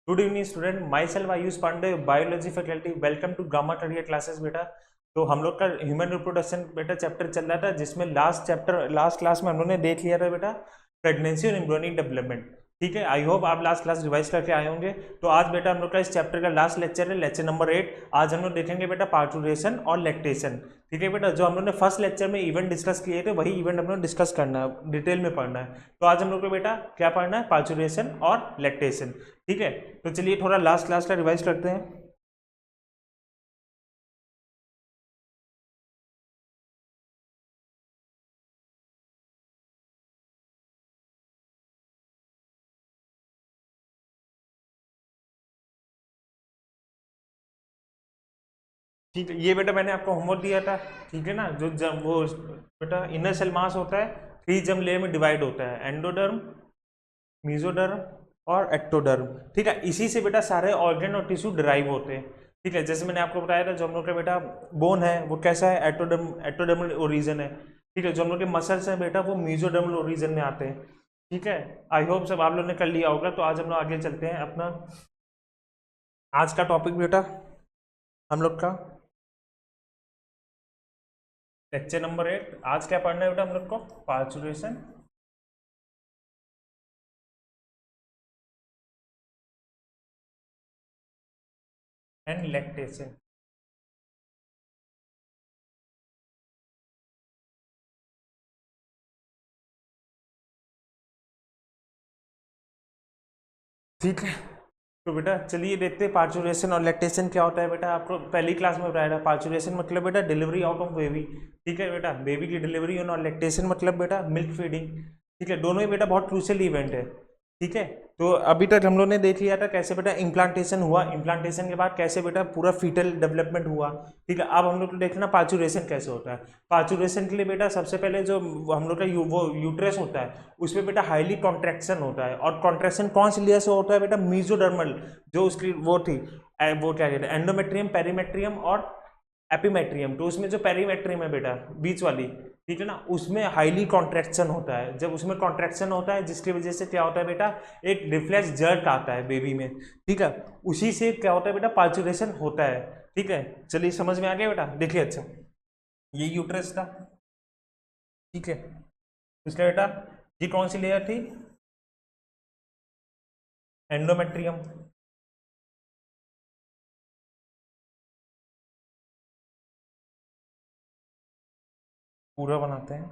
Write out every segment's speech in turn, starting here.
Good evening student, myself Ayush Pandey, biology faculty. Welcome to gamma career classes बेटा। तो हम लोग का ह्यूमन रिप्रोडक्शन बेटा चैप्टर चल रहा था, जिसमें लास्ट क्लास में हम लोग ने देख लिया था बेटा प्रेगनेंसी और एम्ब्रियोनिक डेवलपमेंट। ठीक है, आई होप आप लास्ट क्लास रिवाइज करके आए होंगे। तो आज बेटा हम लोग का इस चैप्टर का लास्ट लेक्चर है, लेक्चर नंबर 8। आज हम लोग देखेंगे बेटा पार्चुरेशन और लैक्टेशन। ठीक है बेटा, जो हम लोग ने फर्स्ट लेक्चर में इवेंट डिस्कस किए थे वही इवेंट हम लोग डिस्कस करना है, डिटेल में पढ़ना है। तो आज हम लोग को बेटा क्या पढ़ना है? पार्चुरेशन और लैक्टेशन। ठीक है, तो चलिए थोड़ा लास्ट क्लास का रिवाइज करते हैं। ठीक है, ये बेटा मैंने आपको होमवर्क दिया था। ठीक है ना, जो जब वो बेटा इनर सेल मास होता है 3 जर्म लेयर में डिवाइड होता है, एंडोडर्म, मीजोडर्म और एक्टोडर्म। ठीक है, इसी से बेटा सारे ऑर्गन और टिश्यू डिराइव होते हैं। ठीक है, जैसे मैंने आपको बताया था, जो हम लोग का बेटा बोन है वो कैसा है? एक्टोडर्मल ओरिजन है। ठीक है, जो हम लोग के मसल्स हैं बेटा वो मीजोडर्मल ओरिजन में आते हैं। ठीक है, आई होप सब आप लोग ने कर लिया होगा। तो आज हम लोग आगे चलते हैं अपना आज का टॉपिक बेटा हम लोग का लेक्चर नंबर 8। आज क्या पढ़ना है बेटा हम लोग को? Parturition and lactation. ठीक है, तो बेटा चलिए देखते हैं पार्चुरेशन और लैक्टेशन क्या होता है। बेटा आपको पहली क्लास में बताया था, पार्चुरेशन मतलब बेटा डिलीवरी आउट ऑफ बेबी। ठीक है बेटा, बेबी की डिलीवरी और लैक्टेशन मतलब बेटा मिल्क फीडिंग। ठीक है, दोनों ही बेटा बहुत क्रूशियल इवेंट है। ठीक है, तो अभी तक हम लोग ने देख लिया था कैसे बेटा इम्प्लांटेशन हुआ, इम्प्लांटेशन के बाद कैसे बेटा पूरा फीटल डेवलपमेंट हुआ। ठीक है, अब हम लोग को देखना पार्चुरेशन कैसे होता है। पार्चुरेशन के लिए बेटा सबसे पहले जो हम लोग का वो यूट्रस होता है उसमें बेटा हाईली कॉन्ट्रैक्शन होता है। और कॉन्ट्रैक्शन कौन सी लेयर से होता है बेटा? मीजोडर्मल, जो उसकी वो थी वो क्या कहते हैं, एंडोमेट्रियम, पेरीमेट्रियम और एपीमेट्रियम। तो उसमें जो पेरीमेट्रियम है बेटा बीच वाली, ठीक है ना, उसमें हाईली कॉन्ट्रैक्शन होता है। जब उसमें कॉन्ट्रैक्शन होता है जिसकी वजह से क्या होता है बेटा, एक रिफ्लेक्स जर्क आता है बेबी में। ठीक है, उसी से क्या होता है बेटा, पार्चुरेशन होता है। ठीक है, चलिए समझ में आ गया बेटा। देखिए अच्छा, ये यूट्रस था। ठीक है, इसका बेटा ये कौन सी लेयर थी? एंडोमेट्रियम। पूरा बनाते हैं।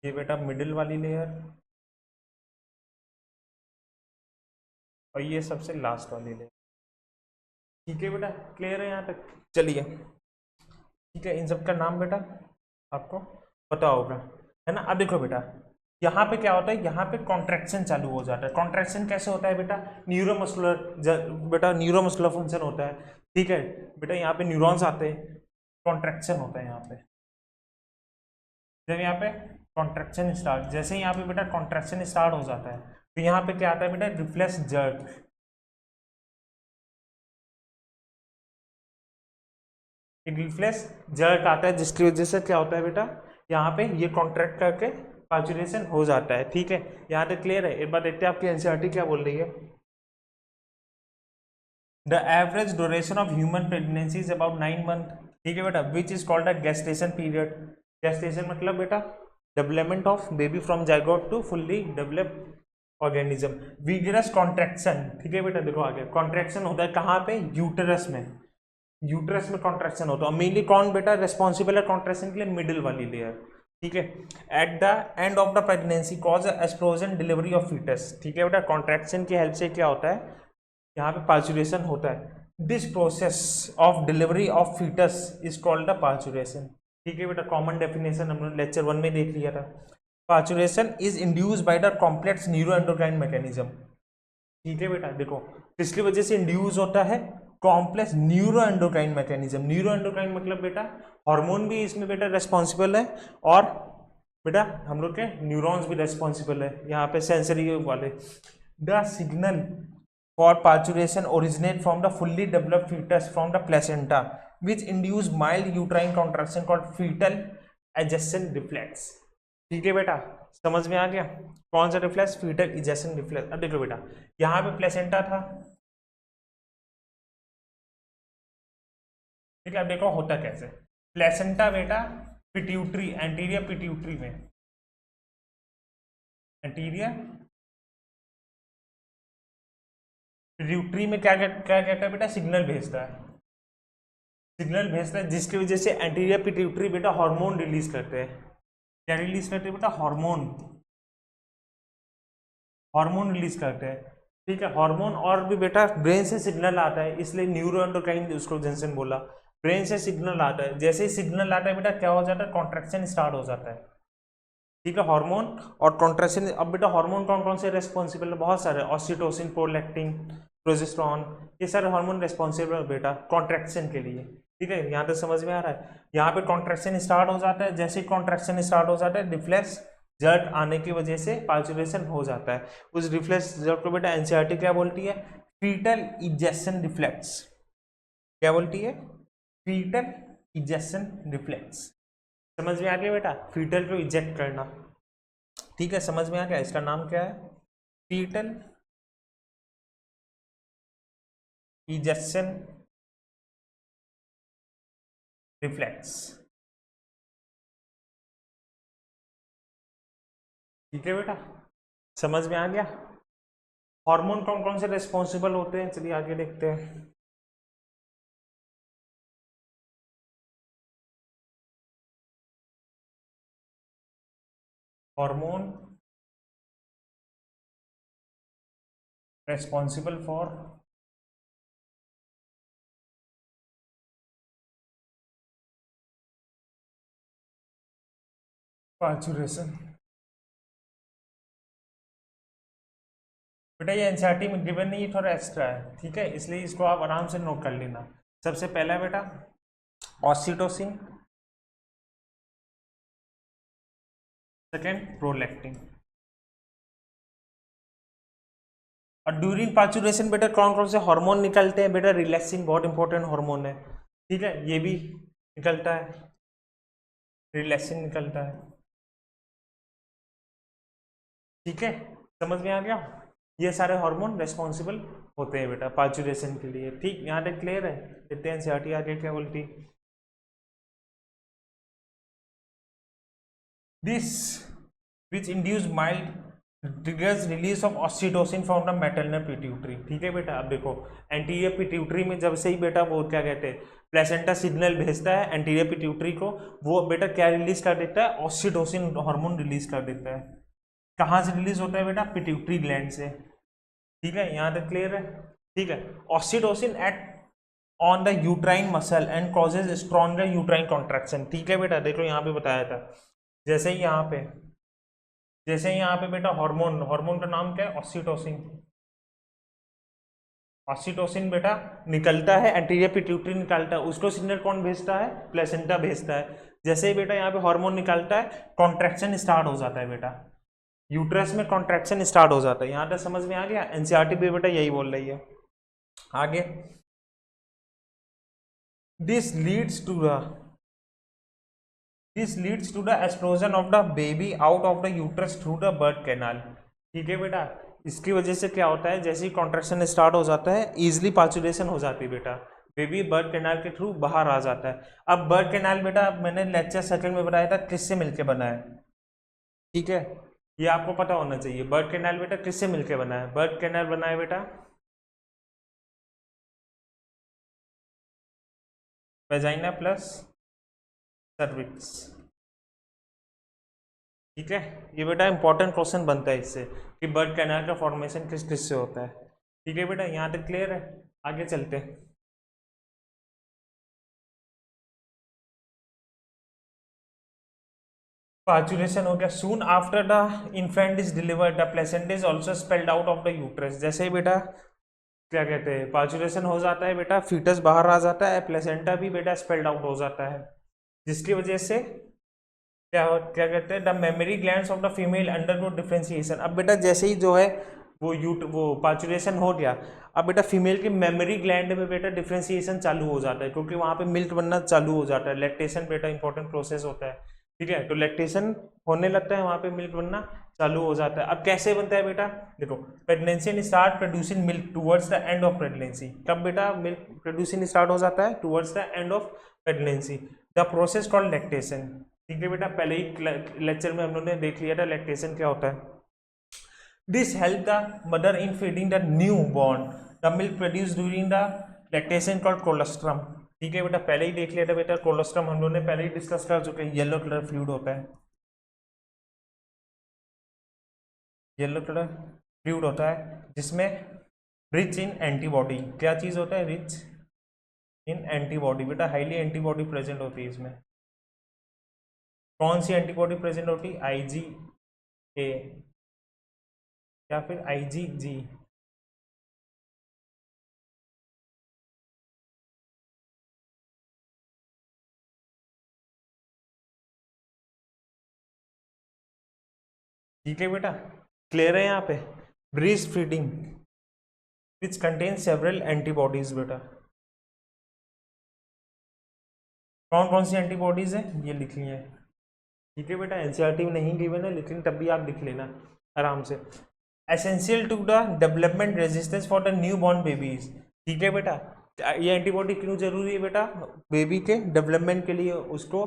ये बेटा मिडिल वाली लेयर और ये सबसे लास्ट वाली लेयर। ठीक है बेटा, क्लियर है यहाँ तक? चलिए, ठीक है, इन सब का नाम बेटा आपको पता होगा, है ना। अब देखो बेटा, यहाँ पे क्या होता है, यहाँ पे कॉन्ट्रैक्शन चालू हो जाता है। कॉन्ट्रैक्शन कैसे होता है बेटा? न्यूरोमस्कुलर बेटा न्यूरोमस्कुलर फंक्शन होता है। ठीक है बेटा, यहाँ पे न्यूरॉन्स आते हैं, कॉन्ट्रैक्शन होता है यहाँ पे। जब यहाँ पे कॉन्ट्रैक्शन स्टार्ट, जैसे ही यहाँ पे बेटा कॉन्ट्रैक्शन स्टार्ट हो जाता है तो यहाँ पे क्या आता है बेटा, रिफ्लेक्स जर्क। एक रिफ्लेक्स जर्क आता है जिसकी वजह से क्या होता है बेटा, यहाँ पे ये कॉन्ट्रैक्ट करके पार्चुरेशन हो जाता है। ठीक है, यहाँ तक क्लियर है? एक बार देखते हैं आपकी एनसीईआरटी क्या बोल रही है। The average duration of human pregnancy is about 9 month. ठीक है बेटा, which is called a gestation period. Gestation मतलब बेटा development of baby from zygote to fully developed organism. Vigorous contraction. ठीक है बेटा, देखो आगे कॉन्ट्रैक्शन होता है कहाँ पे? यूटेरस में। यूट्रस में कॉन्ट्रैक्शन होता है। मेनली कौन बेटा रेस्पॉन्सिबल है कॉन्ट्रैक्शन के लिए? मिडिल वाली लेयर। ठीक है, at the end of the pregnancy cause explosion delivery of foetus. ठीक है बेटा, कॉन्ट्रैक्शन की हेल्प से क्या होता है, यहाँ पे पार्चुरेशन होता है। This process of delivery of foetus is called the parturition. ठीक है बेटा, कॉमन डेफिनेशन हम लोग लेक्चर 1 में देख लिया था। Parturition is induce by the complex neuro endocrine mechanism. ठीक है बेटा, देखो किसकी वजह से इंड्यूस होता है? Complex neuro endocrine mechanism. Neuro endocrine मतलब बेटा हार्मोन भी इसमें बेटा रेस्पॉन्सिबल है, और बेटा हम लोग के न्यूरॉन्स भी रेस्पॉन्सिबल है यहाँ पे, सेंसरी वाले। The signal for parturition originate from the fully developed fetus from the placenta which induce mild uterine contraction called fetal ejection reflex। ठीक है बेटा, समझ में आ गया कौन सा रिफ्लेक्स? Fetal ejection reflex. अब देखो बेटा, यहाँ पे प्लेसेंटा था, ठीक है। अब देखो होता कैसे, प्लेसेंटा बेटा पिट्यूटरी, एंटीरियर पिट्यूटरी में, एंटीरियर पिट्यूटरी में क्या कहता है बेटा? सिग्नल भेजता है, सिग्नल भेजता है जिसकी वजह से एंटीरियर पिट्यूटरी बेटा हार्मोन रिलीज करते हैं। क्या रिलीज करते हैं बेटा? हार्मोन, हार्मोन रिलीज करते हैं, ठीक है। हार्मोन और भी बेटा ब्रेन से सिग्नल आता है, इसलिए न्यूरोएंडोक्राइन उसको जंक्शन बोला। ब्रेन से सिग्नल आता है, जैसे ही सिग्नल आता है बेटा क्या हो जाता है? कॉन्ट्रैक्शन स्टार्ट हो जाता है, ठीक है। हार्मोन और कॉन्ट्रैक्शन। अब बेटा हार्मोन कौन कौन से रेस्पॉन्सिबल है? बहुत सारे, ऑक्सीटोसिन, प्रोलैक्टिन, प्रोजेस्टेरॉन, ये सारे हार्मोन रेस्पॉन्सिबल है बेटा कॉन्ट्रैक्शन के लिए, ठीक है। यहाँ तक समझ में आ रहा है? यहाँ पे कॉन्ट्रैक्शन स्टार्ट हो जाता है, जैसे ही कॉन्ट्रैक्शन स्टार्ट हो जाता है रिफ्लेक्स जर्ट आने की वजह से पार्चुरेशन हो जाता है। उस रिफ्लेक्स जर्ट को बेटा एनसीईआरटी क्या बोलती है? Foetal ejection reflex. क्या बोलती है? Foetal ejection reflex. समझ में आ गया बेटा? फीटल को इजेक्ट करना, ठीक है, समझ में आ गया? इसका नाम क्या है? फीटल इजेक्शन रिफ्लेक्स, ठीक है बेटा, समझ में आ गया? हार्मोन कौन कौन से रिस्पॉन्सिबल होते हैं? चलिए आगे देखते हैं। Hormone responsible for parturition. बेटा ये एनसीईआरटी में गिवन नहीं है, थोड़ा एक्स्ट्रा है, ठीक है, इसलिए इसको आप आराम से नोट कर लेना। सबसे पहला बेटा ऑक्सीटोसिन, सेकेंड प्रोलैक्टिन। और ड्यूरिंग पार्चुरेशन बेटा कौन कौन से हार्मोन निकलते हैं? बेटा रिलैक्सिंग बहुत इंपॉर्टेंट हार्मोन है, ठीक है, ये भी निकलता है, रिलैक्सिंग निकलता है, ठीक है, समझ में आ गया? ये सारे हार्मोन रेस्पॉन्सिबल होते हैं बेटा पार्चुरेशन के लिए, ठीक। यहाँ तक क्लियर है? देखते हैं एनसीईआरटी आगे क्या बोलती। This which induce mild triggers release of oxytocin from the maternal pituitary, ठीक है बेटा। अब देखो एंटीरियर पिट्यूटरी में जब से ही बेटा वो क्या कहते हैं, प्लेसेंटा सिग्नल भेजता है एंटीरियर पिट्यूटरी को, वो बेटा क्या रिलीज कर देता है? ऑक्सीटोसिन हार्मोन रिलीज कर देता है। कहाँ से रिलीज होता है बेटा? पिट्यूटरी ग्लैंड से, ठीक है, यहाँ तक क्लियर है? ठीक है। Oxytocin at on the uterine muscle and causes stronger uterine contraction, ठीक है बेटा। देखो यहाँ पे बताया था, जैसे ही यहाँ पे बेटा हार्मोन, हार्मोन का नाम क्या है? ऑक्सीटोसिन। ऑक्सीटोसिन बेटा निकलता है, एंटीरियर पिट्यूटरी निकलता है, उसको सिग्नल कौन भेजता है? प्लेसेंटा भेजता है। जैसे ही बेटा यहाँ पे हार्मोन निकलता है कॉन्ट्रैक्शन स्टार्ट हो जाता है बेटा, यूट्रस में कॉन्ट्रैक्शन स्टार्ट हो जाता है। यहाँ तक समझ में आ गया? एनसीईआरटी भी बेटा यही बोल रही है। आगे this leads to the explosion of the baby out of the uterus through the birth canal, ठीक है बेटा। इसकी वजह से क्या होता है? जैसे ही कॉन्ट्रैक्शन स्टार्ट हो जाता है इजिली पार्चुरेशन हो जाती है बेटा, बेबी बर्थ कैनाल के थ्रू बाहर आ जाता है। अब बर्थ कैनाल बेटा मैंने लेक्चर सेकंड में बताया था किससे मिलके बना है, ठीक है, ये आपको पता होना चाहिए। बर्थ कैनाल बेटा किससे मिलके बना है? बर्थ कैनाल बना है बेटा वेजाइना प्लस सर्विक्स, ठीक है। ये बेटा इंपॉर्टेंट क्वेश्चन बनता है इससे कि बर्थ कैनाल का फॉर्मेशन किस किस से होता है, ठीक है बेटा। यहाँ तक क्लियर है? आगे चलते हैं। पार्चुरेशन हो गया। Soon after the infant is delivered the placenta is also spelled out of the uterus, जैसे ही बेटा क्या कहते हैं पार्चुरेशन हो जाता है बेटा, फीटस बाहर आ जाता है, प्लेसेंटा भी बेटा स्पेल्ड आउट हो जाता है, जिसकी वजह से क्या कहते हैं the mammary glands of the female undergo differentiation. अब बेटा जैसे ही जो है वो पार्चुरेशन हो गया। अब बेटा फीमेल की मेमोरी ग्लैंड में बेटा डिफ्रेंसिएशन चालू हो जाता है, क्योंकि वहां पे मिल्क बनना चालू हो जाता है। लैक्टेशन बेटा इंपॉर्टेंट प्रोसेस होता है, ठीक है। तो लैक्टेशन होने लगता है, वहां पे मिल्क बनना चालू हो जाता है। अब कैसे बनता है बेटा, देखो pregnancy start producing milk towards the end of pregnancy. कब बेटा मिल्क प्रोड्यूसिंग स्टार्ट हो जाता है, towards the end of pregnancy. The process called lactation, ठीक है बेटा। पहले ही लेक्चर में हम लोगों ने देख लिया था लैक्टेशन क्या होता है। This help the mother in feeding the newborn. The milk produced during the lactation called colostrum. ठीक है बेटा, पहले ही देख लिया था बेटा कोलोस्ट्रम, हम लोगों ने पहले ही डिस्कस कर चुके हैं। येलो कलर फ्लूइड होता है, येलो कलर फ्लूइड होता है जिसमें रिच इन एंटीबॉडी। क्या चीज होता है, रिच इन एंटीबॉडी। बेटा हाईली एंटीबॉडी प्रेजेंट होती है इसमें। कौन सी एंटीबॉडी प्रेजेंट होती है, IgA या फिर IgG। ठीक है बेटा, क्लियर है यहाँ पे। Breast feeding which contain several antibodies. बेटा कौन कौन सी एंटीबॉडीज है ये लिख ली है, ठीक है बेटा। एनसीईआरटी में नहीं गिवन है, लेकिन तब भी आप लिख लेना आराम से। Essential to the development resistance for the newborn babies, ठीक है बेटा। ये एंटीबॉडी क्यों जरूरी है बेटा, बेबी के डेवलपमेंट के लिए, उसको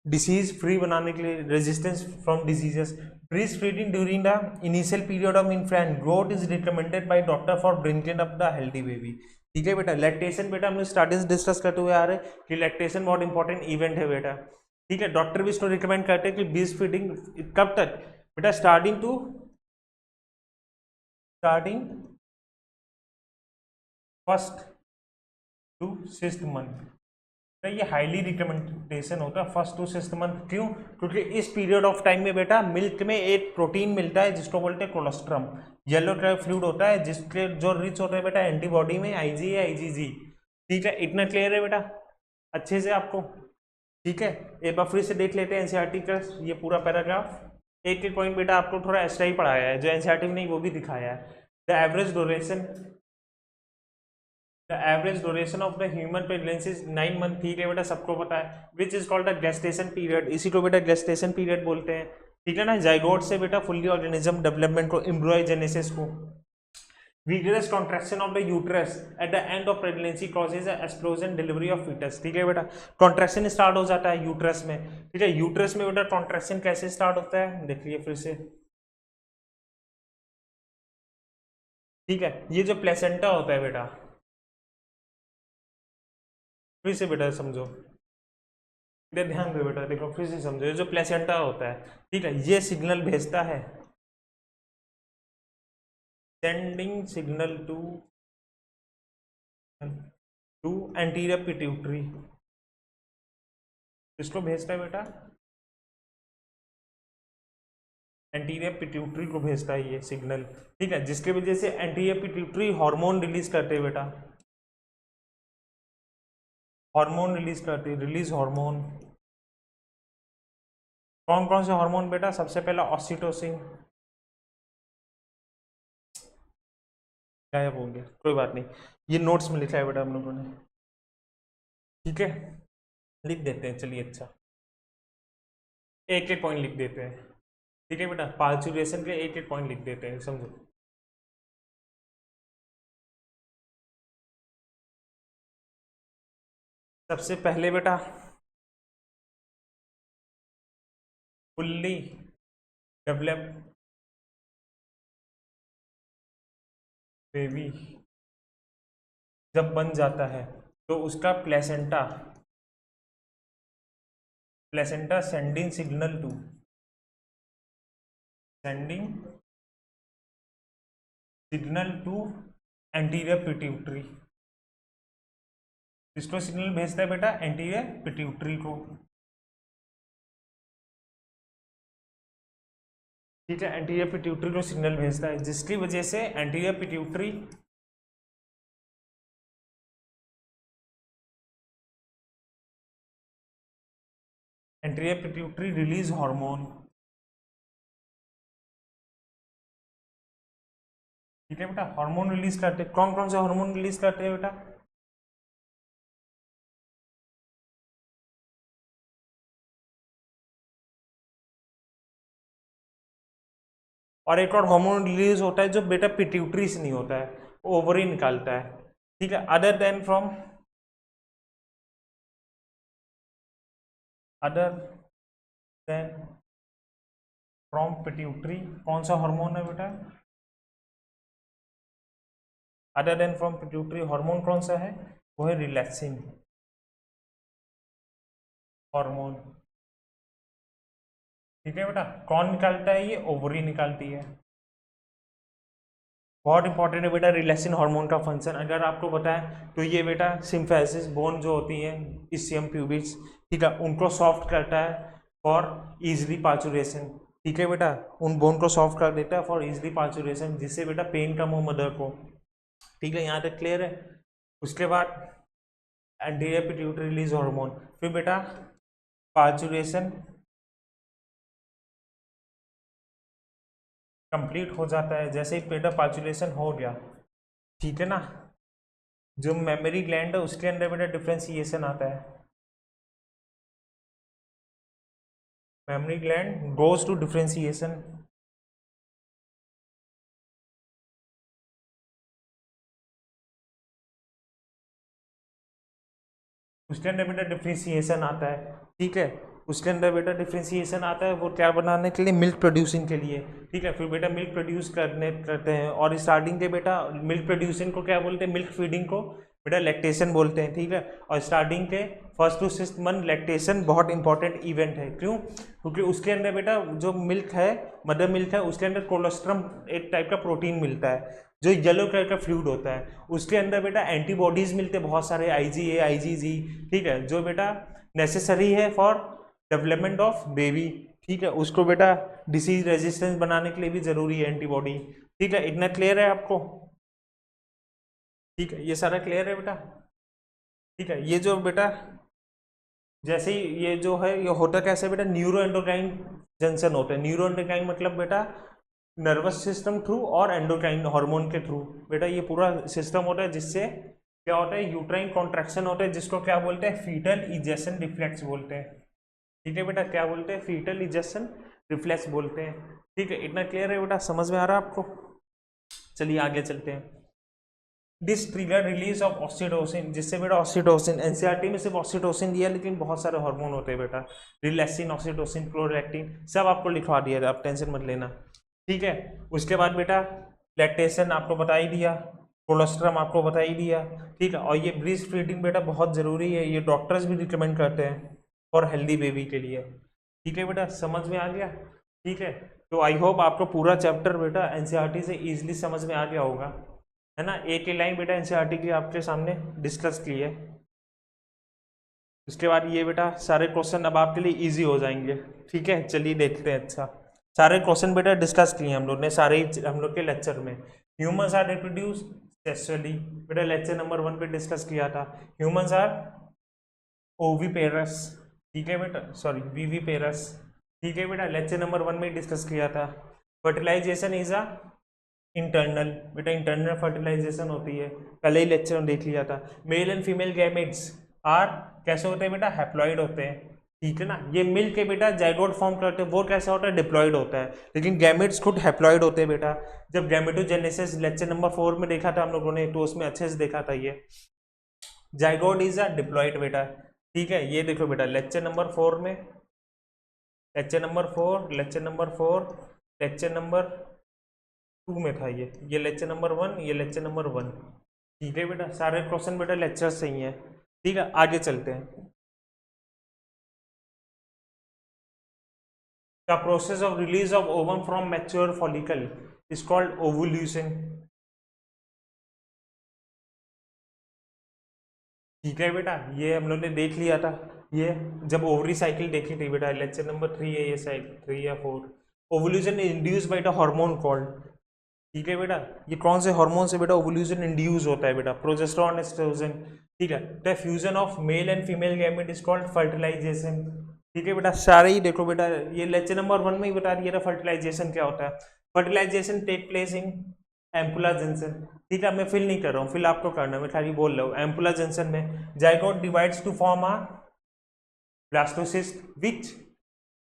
डिसीज फ्री बनाने के लिए, resistance from diseases. Breast feeding during the initial period of infant growth is recommended by doctor for bringing up the healthy baby, ठीक है बेटा। लैक्टेशन बेटा हम लोग स्टार्टिंग डिस्कस करते हुए आ रहे हैं कि लैक्टेशन बहुत इंपॉर्टेंट इवेंट है बेटा, ठीक है। डॉक्टर भी इसको रिकमेंड करते हैं कि ब्रीस्ट फीडिंग कब तक बेटा, starting first to sixth month. ये हाईली रिकमेंडेशन होता है फर्स्ट टू सिक्स्थ मंथ। क्यों, क्योंकि इस पीरियड ऑफ टाइम में बेटा मिल्क में एक प्रोटीन मिलता है जिसको बोलते हैं कोलोस्ट्रम। येलो कलर फ्लूइड होता है जिसके जो रिच होता है बेटा एंटीबॉडी में, IgA IgG, ठीक है। इतना क्लियर है बेटा अच्छे से आपको, ठीक है। एक बार फिर से देख लेते हैं एनसीईआरटी का ये पूरा पैराग्राफ। एक एक पॉइंट बेटा आपको थोड़ा एक्स्ट्रा ही पढ़ाया है, जो एनसीईआरटी में नहीं वो भी दिखाया है। The average duration of the human pregnancy 9 month, ठीक है बेटा सबको पता है। विच is called the gestation period, इसी को बेटा गेस्टेशन पीरियड बोलते हैं, ठीक है ना। जाइगोट से बेटा फुल्ली ऑर्गेनिज्म डेवलपमेंट को, एम्ब्रियोजेनेसिस को। vigorous contraction of the uterus at the end of pregnancy causes a explosion delivery of fetus, ठीक है बेटा। कॉन्ट्रैक्शन स्टार्ट हो जाता है यूट्रस में, ठीक है। यूट्रस में बेटा कॉन्ट्रैक्शन कैसे स्टार्ट होता है देखिए फिर से, ठीक है। ये जो प्लेसेंटा होता है बेटा, फिर से बेटा समझो, इधर ध्यान दो बेटा, देखो फिर से समझो। ये जो प्लेसेंटा होता है, ठीक है, ये सिग्नल भेजता है, sending signal to anterior pituitary. किसको भेजता है बेटा, एंटीरियर पिट्यूटरी को भेजता है ये सिग्नल, ठीक है। जिसके वजह से एंटीरियर पिट्यूटरी हार्मोन रिलीज करते हैं बेटा, हार्मोन रिलीज करती है, रिलीज हार्मोन। कौन कौन से हार्मोन बेटा, सबसे पहला ऑक्सीटोसिन, गायब हो गया, कोई बात नहीं, ये नोट्स में लिखा है बेटा हम लोगों ने, ठीक है। लिख देते हैं चलिए, अच्छा एक एक पॉइंट लिख देते हैं, ठीक है बेटा। पार्चुरेशन के एक एक पॉइंट लिख देते हैं, समझो। सबसे पहले बेटा फुल्ली डेवलप बेबी जब बन जाता है तो उसका placenta sending signal to anterior pituitary. किसको सिग्नल भेजता है बेटा, एंटीरियर पिट्यूटरी को, ठीक है। एंटीरियर पिट्यूटरी को सिग्नल भेजता है, जिसकी वजह से एंटीरियर पिट्यूटरी रिलीज हार्मोन, ठीक है बेटा, हार्मोन रिलीज करते हैं। कौन कौन से हार्मोन रिलीज करते हैं बेटा? और एक और हार्मोन रिलीज होता है जो बेटा पिट्यूटरी से नहीं होता है, ओवरी निकालता है। ठीक है, अदर देन फ्रॉम पिट्यूटरी, कौन सा हार्मोन है बेटा? Other than from pituitary hormone कौन सा है? वो है रिलैक्सिन हार्मोन। ठीक है बेटा, कौन निकालता है? ये ओवरी निकालती है। बहुत इंपॉर्टेंट है बेटा रिलैक्सिन हार्मोन का फंक्शन। अगर आपको बताएं तो ये बेटा सिम्फेसिस बोन जो होती है इसियम प्यूबिस, ठीक है, उनको सॉफ्ट करता है फॉर इजली पाचुरेशन। ठीक है बेटा, उन बोन को सॉफ्ट कर देता है फॉर इजली पाचुरेशन, जिससे बेटा पेन कम हो मदर को। ठीक है, यहाँ तक क्लियर है? उसके बाद एंटीरियर पिट्यूटरी रिलीज हार्मोन, फिर बेटा पाचुरेशन कंप्लीट हो जाता है। जैसे ही बेटा पाचुरेशन हो गया, ठीक है ना, जो मेमोरी ग्लैंड है उसके अंदर बेटा डिफ्रेंसिएशन आता है। Mammary gland goes to differentiation. उसके अंदर बेटा डिफ्रेंसिएशन आता है। ठीक है, उसके अंदर बेटा डिफ्रेंसिएशन आता है, वो क्या बनाने के लिए? मिल्क प्रोड्यूसिंग के लिए। ठीक है, फिर बेटा मिल्क प्रोड्यूस करते हैं, और स्टार्टिंग के बेटा मिल्क प्रोड्यूसिंग को क्या बोलते हैं? मिल्क फीडिंग को बेटा लैक्टेशन बोलते हैं। ठीक है, और स्टार्टिंग के first to six month lactation बहुत इंपॉर्टेंट इवेंट है। क्यों? क्योंकि उसके अंदर बेटा जो मिल्क है, मदर मिल्क है, उसके अंदर कोलोस्ट्रम एक टाइप का प्रोटीन मिलता है जो येलो कलर का फ्लूइड होता है। उसके अंदर बेटा एंटीबॉडीज मिलते हैं बहुत सारे, IgA IgG। ठीक है, जो बेटा नेसेसरी है फॉर डेवलपमेंट ऑफ बेबी। ठीक है, उसको बेटा डिसीज रेजिस्टेंस बनाने के लिए भी जरूरी है एंटीबॉडी। ठीक है, इतना क्लियर है आपको? ठीक है, ये सारा क्लियर है बेटा? ठीक है, ये जो बेटा जैसे ही ये जो है ये होता कैसे बेटा? न्यूरो एंडोक्राइन जंक्शन होता है। न्यूरो एंडोक्राइन मतलब बेटा नर्वस सिस्टम थ्रू और एंडोक्राइन हार्मोन के थ्रू बेटा ये पूरा सिस्टम होता है, जिससे क्या होता है? यूट्राइन कॉन्ट्रैक्शन होता है, जिसको क्या बोलते हैं? फीटल इजेक्शन रिफ्लेक्स बोलते हैं। ठीक है बेटा, क्या बोलते हैं? फीटल इजेक्शन रिफ्लेक्स बोलते हैं। ठीक है, इतना क्लियर है बेटा? समझ में आ रहा है आपको? चलिए आगे चलते हैं। This trigger release of oxytocin, जिससे बेटा ऑक्सीटोसिन, एनसीईआरटी में सिर्फ ऑक्सीटोसिन दिया, लेकिन बहुत सारे हार्मोन होते हैं बेटा, रिलैक्सिन, ऑक्सीटोसिन, प्रोलैक्टिन, सब आपको लिखवा दिया, आप टेंशन मत लेना। ठीक है, उसके बाद बेटा लैक्टेशन आपको बता ही दिया, कोलोस्ट्रम आपको बता ही दिया। ठीक है, और ये ब्रीस्ट फीडिंग बेटा बहुत ज़रूरी है, ये डॉक्टर्स भी रिकमेंड करते हैं फॉर हेल्दी बेबी के लिए। ठीक है बेटा, समझ में आ गया? ठीक है, तो आई होप आपको पूरा चैप्टर बेटा एनसीईआरटी से इजीली समझ में आ गया होगा, है ना। एक ही लाइन बेटा एनसीईआरटी की आपके सामने डिस्कस की है। उसके बाद ये बेटा सारे क्वेश्चन अब आपके लिए इजी हो जाएंगे। ठीक है, चलिए देखते हैं। अच्छा, सारे क्वेश्चन बेटा डिस्कस किए हम लोग ने सारे हम लोग के लेक्चर में। ह्यूमंस आर रिप्रोड्यूस सेक्सुअली, बेटा लेक्चर नंबर 1 पे डिस्कस किया था। ह्यूमंस आर ओवीपेरस, ठीक है बेटा, सॉरी वीवीपेरस। ठीक है बेटा, लेक्चर नंबर 1 में डिस्कस किया था। फर्टिलाइजेशन इज अ इंटरनल, बेटा इंटरनल फर्टिलाइजेशन होती है, पहले ही लेक्चर में देख लिया था। Male and female gametes are कैसे होते हैं बेटा? हैप्लॉइड होते हैं। ठीक है ना, ये मिल के बेटा जाइगोट फॉर्म करते हैं, वो कैसा होता है? डिप्लॉइड होता है। लेकिन गैमेट्स खुद हैप्लॉइड होते हैं बेटा। जब गैमेटोजेनेसिस लेक्चर नंबर 4 में देखा था हम लोगों ने, तो उसमें अच्छे से देखा था ये जाइगोट इज अ डिप्लॉइड बेटा। ठीक है, ये देखो बेटा लेक्चर नंबर 4 में, lecture number 4, lecture number 4, lecture number 2 में था ये लेक्चर नंबर 1, ये लेक्चर नंबर 1। ठीक है बेटा, सारे क्वेश्चन बेटा लेक्चर से ही है। ठीक है, आगे चलते हैं। The process of release of ovum from mature follicle is called ovulation. ठीक है बेटा, ये हम लोग ने देख लिया था, ये जब ओवरी साइकिल देखी थी बेटा, लेक्चर नंबर 3 है ये, साइकिल 3 या 4। Ovulation induce by the hormone called. ठीक है बेटा, ये कौन से हार्मोन से बेटा ओवुल्यूशन इंड्यूस होता है बेटा? Progesterone, oestrogen. ठीक है, the fusion of male and female gamete is called fertilisation. ठीक है बेटा, सारे ही देखो बेटा, ये लेक्चर नंबर 1 में ही बता दिया था फर्टिलाइजेशन क्या होता है। Fertilisation take place in ampulla junction, ठीक है, मैं फिल नहीं कर रहा हूँ, फिल आपको करना है, मैं खाली बोल रहा हूँ। एम्पुला जंक्शन में zygote divides to form a blastocyst which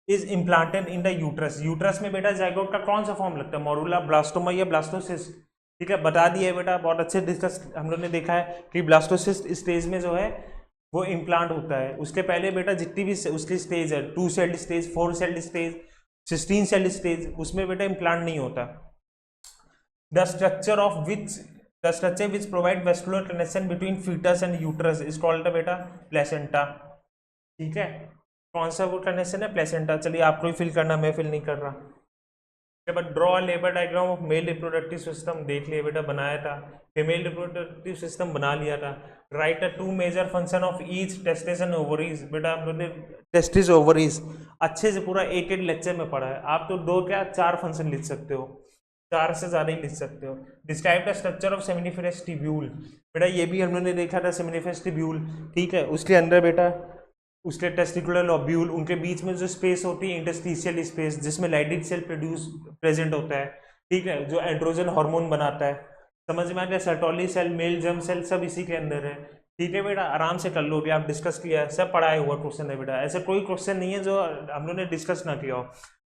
is implanted in the uterus. Uterus में बेटा जाइगोट का कौन सा फॉर्म लगता है, मोरूला, ब्लास्टोमा या ब्लास्टोसिस्ट, ठीक है, बता दिया है बेटा, बहुत अच्छे डिस्कस हम लोग ने देखा है कि ब्लास्टोसिस्ट स्टेज में जो है वो इम्प्लांट होता है। उसके पहले बेटा जितनी भी उसकी स्टेज है, 2 celled stage, 4 celled stage, 16 celled stage, उसमें बेटा इम्प्लांट नहीं होता। The structure which provide vascular connection between foetus and uterus is called बेटा प्लेसेंटा, ठीक है, कौन सा वो कनेक्शन है, प्लेसेंटा। चलिए आपको ही फिल करना, मैं फिल नहीं कर रहा। But draw labour diagram of male reproductive system, देख लिया बेटा, बनाया था। फीमेल रिप्रोडक्टिव सिस्टम बना लिया था। Write a 2 major function of each testis and ovaries, बेटा हम लोग ने टेस्टिस ओवरीज अच्छे से पूरा एक एक लेक्चर में पढ़ा है। आप तो 2 क्या 4 फंक्शन लिख सकते हो, 4 से ज़्यादा ही लिख सकते हो। Describe the structure of seminiferous tubule, बेटा ये भी हम लोग ने देखा था, सेमिनिफेरस ट्यूब्यूल, ठीक है, उसके अंदर बेटा उसके टेस्टिकुलर लॉब्यूल, उनके बीच में जो स्पेस होती है इंटरस्टिशियल स्पेस, जिसमें लाइडिक सेल प्रेजेंट होता है, ठीक है, जो एंड्रोजन हार्मोन बनाता है। समझ में आ गया, Sertoli cell, male germ cell सब इसी के अंदर है, ठीक है बेटा, आराम से कर लो, भी आप डिस्कस किया है, सब पढ़ाया हुआ क्वेश्चन है बेटा, ऐसे कोई क्वेश्चन नहीं है जो हम लोग ने डिस्कस ना किया हो।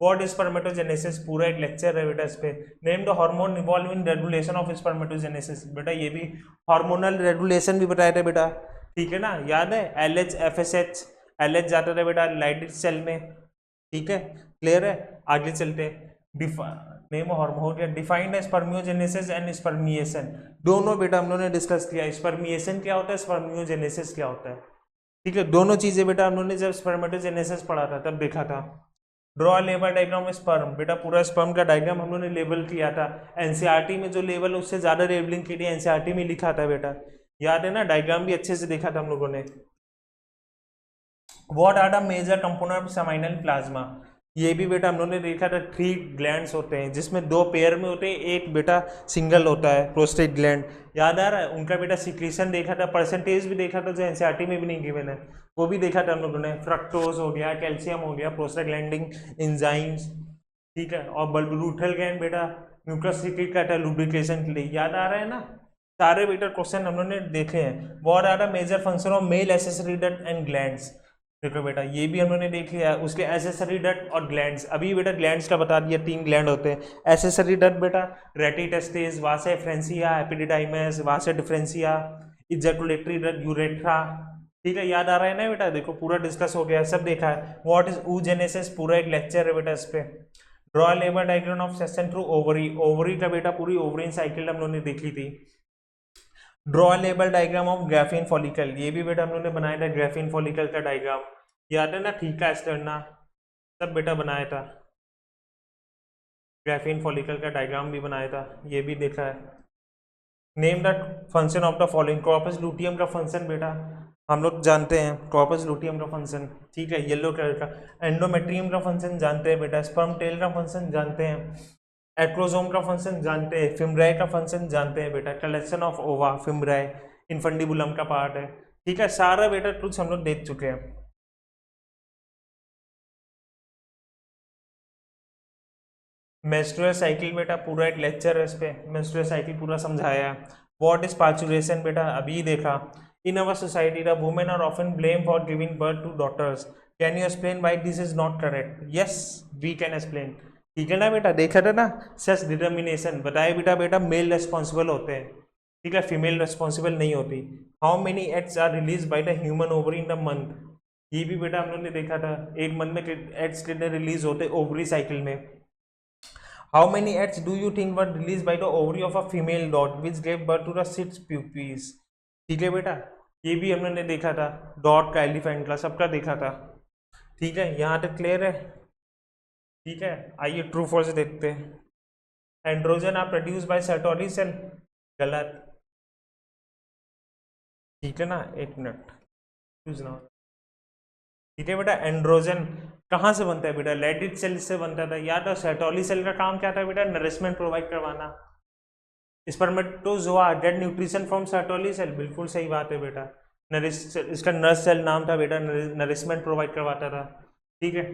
व्हाट इज स्पर्मेटोजेनेसिस, पूरा एक लेक्चर है बेटा इस पे। Name the hormone involve in regulation of spermatogenesis, बेटा ये भी हार्मोनल रेगुलेशन भी बताया था बेटा, ठीक है ना, याद है, LH FSH, LH जाता था बेटा लाइडिक सेल में, ठीक है, क्लियर है। आगे चलते नेम हार्मोन क्या, डिफाइंड स्पर्मियोजेनेसिस एंड स्पर्मिएशन, दोनों बेटा हम लोगों ने डिस्कस किया। स्पर्मिएशन क्या होता है, स्पर्मियोजेनेसिस क्या होता है, ठीक है, दोनों चीजें बेटा हम लोगों ने जब स्पर्मेटोजेनेसिस पढ़ा था तब देखा था। ड्रॉ लेबल डायग्राम स्पर्म, बेटा पूरा स्पर्म का डायग्राम हम लोगों ने लेबल किया था। एनसीईआरटी में जो लेवल उससे ज्यादा लेबलिंग की थी, एनसीईआरटी में लिखा था बेटा, याद है ना, डायग्राम भी अच्छे से देखा था हम लोगों ने। What are the major component of seminal plasma, ये भी बेटा हम लोगों ने देखा था, 3 ग्लैंड्स होते हैं जिसमें 2 पेयर में होते हैं, एक बेटा सिंगल होता है, प्रोस्टेट ग्लैंड, याद आ रहा है, उनका बेटा सिक्रीशन देखा था, परसेंटेज भी देखा था जो एनसीईआरटी में भी नहीं गिवन है, वो भी देखा था हम लोगों ने। फ्रक्टोज हो गया, कैल्शियम हो गया, प्रोस्टाग्लैंडिन एंजाइम्स, ठीक है, और बल्बरूथल ग्लैंड बेटा म्यूकस सीक्रेट करता है लुब्रिकेशन के लिए, याद आ रहा है ना, सारे बेटा क्वेश्चन हम लोगों ने देखे हैं। What are the major function of male accessory duct and glands, देखो बेटा ये भी हम लोगों ने देख लिया है, उसके एसेसरी डक्ट और ग्लैंड्स, अभी बेटा ग्लैंड्स का बता दिया, 3 ग्लैंड होते हैं। एसेसरी डक्ट बेटा रेटिटेस्टिस, वासा एफ्रेंसिया, एपिडिडाइमस, वासा डिफरेंसिया, इजैकुलेटरी डक्ट, यूरेथ्रा, ठीक है, याद आ रहा है ना बेटा, देखो पूरा डिस्कस हो गया है, सब देखा है। व्हाट इज oogenesis, पूरा एक लेक्चर है बेटा इस पे। Draw labour diagram of session through ovary, ovary का बेटा पूरी ओवरिन साइकिल हम लोगों ने देखी थी। Draw label diagram of graphene follicle, ये भी बेटा हम लोगों ने बनाया था, ग्राफीन फॉलिकल का डायग्राम, याद है ना, ठीक है, स्टर्ना सब बेटा बनाया था, ग्राफीन फॉलिकल का डायग्राम भी बनाया था, ये भी देखा है। Name the function of the following, corpus luteum का फंक्शन बेटा हम लोग जानते हैं, कॉर्पस लूटियम का फंक्शन, ठीक है, येलो कलर का। एंडोमेट्रियम का फंक्शन जानते हैं बेटा, स्पर्म टेल का फंक्शन जानते हैं, एक्रोसोम का फंक्शन जानते हैं, फिम्ब्राई का फंक्शन जानते हैं बेटा, कलेक्शन ऑफ ओवा, फिम्ब्राई इनफंडिबुलम का पार्ट है, ठीक है, सारा बेटा कुछ हम लोग देख चुके हैं। मेंस्ट्रुअल साइकिल बेटा पूरा एक लेक्चर है इस पे, मेंस्ट्रुअल साइकिल पूरा समझाया है। व्हाट इज पार्चुरेशन, बेटा अभी देखा। In our society the women are often blame for giving birth to daughters, can you explain why this is not correct, yes we can explain, ठीक है ना बेटा, देखा था ना, सेक्स डिटर्मिनेशन बताए बेटा, बेटा मेल रेस्पॉन्सिबल होते हैं, ठीक है, फीमेल रेस्पॉन्सिबल नहीं होती। How many eggs are release by the human ovary in the month, ये भी बेटा हम लोगों ने देखा था, एक मंथ में एग्स कितने रिलीज होते ओवरी साइकिल में। How many eggs do you think were release by the ovary of a female dot which gave birth to the 6 puppies, ठीक है बेटा, ये भी हम लोगों ने देखा था, डॉट का, एलिफेंट का, सबका देखा था, ठीक है, यहाँ तक क्लियर है, ठीक है। आइए ट्रू फॉल्स देखते हैं। Androgen are produce by Sertoli cell, गलत, ठीक है ना, एक मिनट ना, ठीक है बेटा, एंड्रोजन कहाँ से बनता है बेटा, लैटिस सेल से बनता था, याद है। सर्टोली सेल का काम क्या था बेटा, नरिशमेंट प्रोवाइड करवाना। Spermatozoa get nutrition from Sertoli cell, बिल्कुल सही बात है बेटा, इसका नर्स सेल नाम था बेटा, नरिशमेंट प्रोवाइड करवाता था, ठीक है।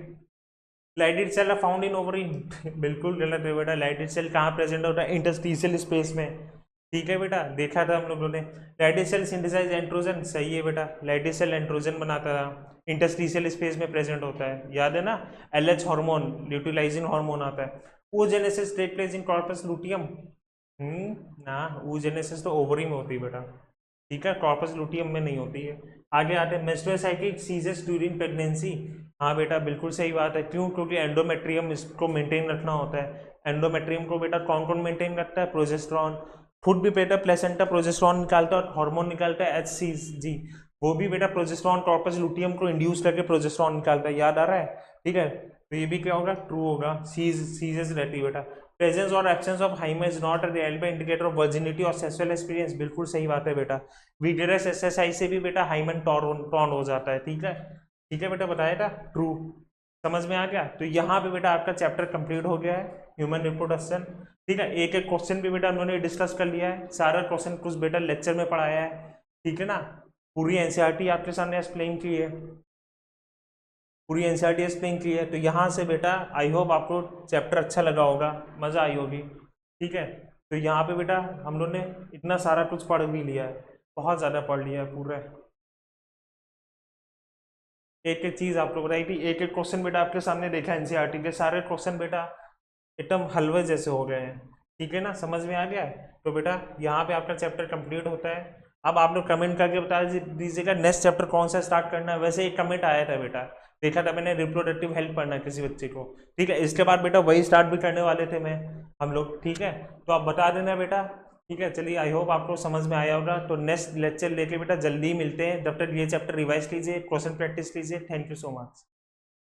Leydig cell are found in ovary बिल्कुल गलत है बेटा। लाइटेड सेल कहाँ प्रेजेंट होता है? इंटरस्टिशियल स्पेस में। ठीक है बेटा, देखा था हम लोगों ने। लाइटेड सेल सिंथेसाइज एंड्रोजन, सही है बेटा। लाइटेड सेल एंड्रोजन बनाता था, इंटरस्टिशियल स्पेस में प्रेजेंट होता है, याद है ना। एलएच हार्मोन, ल्यूटिलाइजिंग हार्मोन आता है। oogenesis take place in corpus luteum. ना, oogenesis तो ओवरी में होती है बेटा, ठीक है, कॉर्पस लुटियम में नहीं होती है। आगे आते हैं menstrual cycle ceases during pregnancy. हाँ बेटा, बिल्कुल सही बात है। क्यों? क्योंकि एंडोमेट्रियम इसको मेंटेन रखना होता है। एंडोमेट्रियम को बेटा कौन कौन मेंटेन रखता है? प्रोजेस्टेरॉन। खुद भी बेटा प्लेसेंटा प्रोजेस्टेरॉन निकालता है और हार्मोन निकालता है HCG, वो भी बेटा प्रोजेस्टेरॉन कॉर्पस लुटियम को इंड्यूस करके प्रोजेस्टेरॉन निकालता है, याद आ रहा है? ठीक है, तो ये भी क्या होगा? ट्रू होगा। सीजेस रहती है बेटा। प्रेजेंस और absence of hymen is not a reliable indicator of virginity और सेक्सुअल एक्सपीरियंस, बिल्कुल सही बात है बेटा। विगरस एक्सरसाइज से भी बेटा हाइमेन टॉर्न हो जाता है, ठीक है। ठीक है बेटा, बताया था, ट्रू। समझ में आ गया? तो यहाँ पे बेटा आपका चैप्टर कंप्लीट हो गया है, ह्यूमन रिप्रोडक्शन। ठीक है, एक एक क्वेश्चन भी बेटा हमने डिस्कस कर लिया है, सारा क्वेश्चन कुछ बेटा लेक्चर में पढ़ाया है, ठीक है ना। पूरी एनसीईआरटी आपके सामने एक्सप्लेन की है, पूरी एनसीईआरटी एक्सप्लेन की है। तो यहाँ से बेटा आई होप आपको चैप्टर अच्छा लगा होगा, मज़ा आई होगी, ठीक है। तो यहाँ पे बेटा हम लोग ने इतना सारा कुछ पढ़ भी लिया है, बहुत ज़्यादा पढ़ लिया है पूरा। एक एक चीज़ आपको बताई थी, एक एक क्वेश्चन बेटा आपके सामने देखा एनसीईआरटी के, सारे क्वेश्चन बेटा एकदम हलवे जैसे हो गए हैं, ठीक है ना, समझ में आ गया है। तो बेटा यहाँ पे आपका चैप्टर कंप्लीट होता है। अब आप लोग कमेंट करके बता दीजिएगा नेक्स्ट चैप्टर कौन सा स्टार्ट करना है। वैसे एक कमेंट आया था बेटा, देखा था मैंने, रिप्रोडक्टिव हेल्थ पढ़ना है किसी बच्चे को, ठीक है। इसके बाद बेटा वही स्टार्ट भी करने वाले थे हम लोग, ठीक है। तो आप बता देना बेटा, ठीक है। चलिए, आई होप आपको समझ में आया होगा। तो नेक्स्ट लेक्चर लेके बेटा जल्दी मिलते हैं, जब तक ये चैप्टर रिवाइज कीजिए, क्वेश्चन प्रैक्टिस कीजिए। Thank you so much.